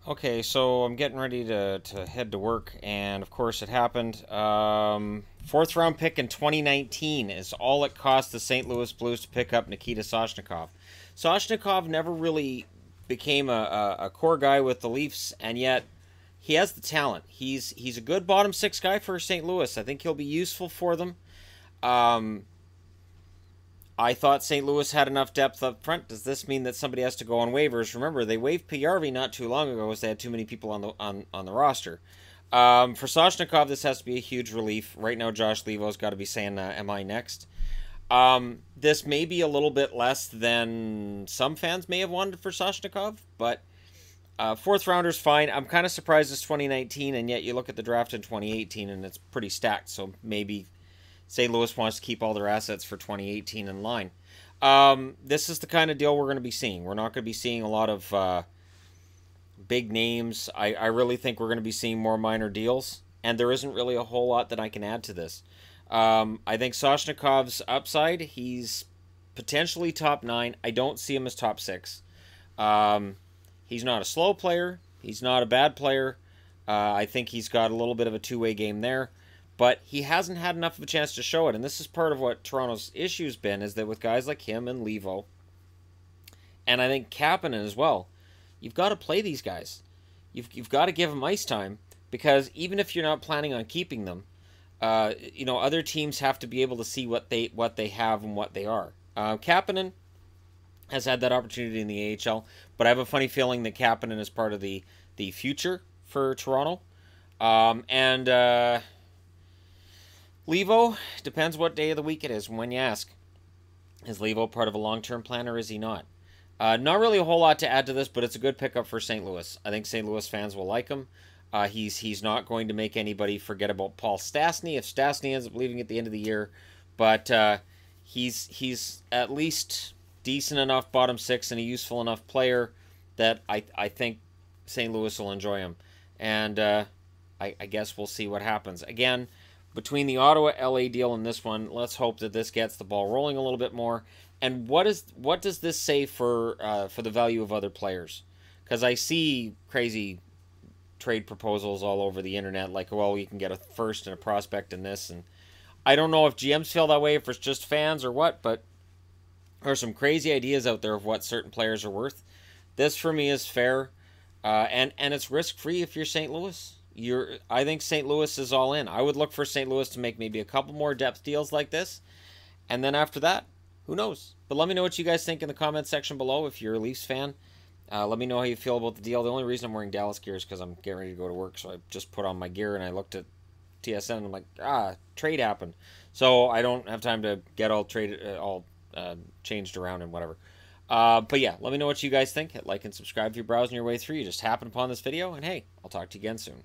Okay, so I'm getting ready to head to work, and of course it happened. Fourth round pick in 2019 is all it cost the St. Louis Blues to pick up Nikita Soshnikov. Soshnikov never really became a core guy with the Leafs, and yet he has the talent. He's a good bottom six guy for St. Louis. I think he'll be useful for them. Um, I thought St. Louis had enough depth up front. Does this mean that somebody has to go on waivers? Remember, they waived Piyarvi not too long ago as they had too many people on the roster. For Soshnikov, this has to be a huge relief. Right now, Josh Levo's got to be saying, "Am I next?" This may be a little bit less than some fans may have wanted for Soshnikov, but fourth rounder's fine. I'm kind of surprised it's 2019, and yet you look at the draft in 2018, and it's pretty stacked. So maybe St. Louis wants to keep all their assets for 2018 in line. This is the kind of deal we're going to be seeing. We're not going to be seeing a lot of big names. I really think we're going to be seeing more minor deals, and there isn't really a whole lot that I can add to this. I think Soshnikov's upside, he's potentially top 9. I don't see him as top 6. He's not a slow player. He's not a bad player. I think he's got a little bit of a two-way game there. But he hasn't had enough of a chance to show it. And this is part of what Toronto's issue's been, is that with guys like him and Levo, and I think Kapanen as well, you've got to play these guys. You've got to give them ice time, because even if you're not planning on keeping them, other teams have to be able to see what they have and what they are. Kapanen has had that opportunity in the AHL, but I have a funny feeling that Kapanen is part of the future for Toronto. Levo, depends what day of the week it is when you ask. Is Levo part of a long-term plan, or is he not? Not really a whole lot to add to this, but it's a good pickup for St. Louis. I think St. Louis fans will like him. He's not going to make anybody forget about Paul Stastny if Stastny ends up leaving at the end of the year, but he's at least decent enough bottom 6 and a useful enough player that I think St. Louis will enjoy him. And I guess we'll see what happens. Again, between the Ottawa-LA deal and this one, let's hope that this gets the ball rolling a little bit more. And what does this say for the value of other players? Because I see crazy trade proposals all over the internet, like, well, you can get a first and a prospect in this, and I don't know if GMs feel that way, if it's just fans or what, but there are some crazy ideas out there of what certain players are worth. This for me is fair, and it's risk free if you're St. Louis. I think St. Louis is all in. I would look for St. Louis to make maybe a couple more depth deals like this, and then after that, who knows? But let me know what you guys think in the comment section below if you're a Leafs fan. Let me know how you feel about the deal. The only reason I'm wearing Dallas gear is because I'm getting ready to go to work, so I just put on my gear and I looked at TSN and I'm like, trade happened. So I don't have time to get all changed around and whatever. But yeah, let me know what you guys think. Hit like and subscribe if you're browsing your way through. You just happened upon this video, and hey, I'll talk to you again soon.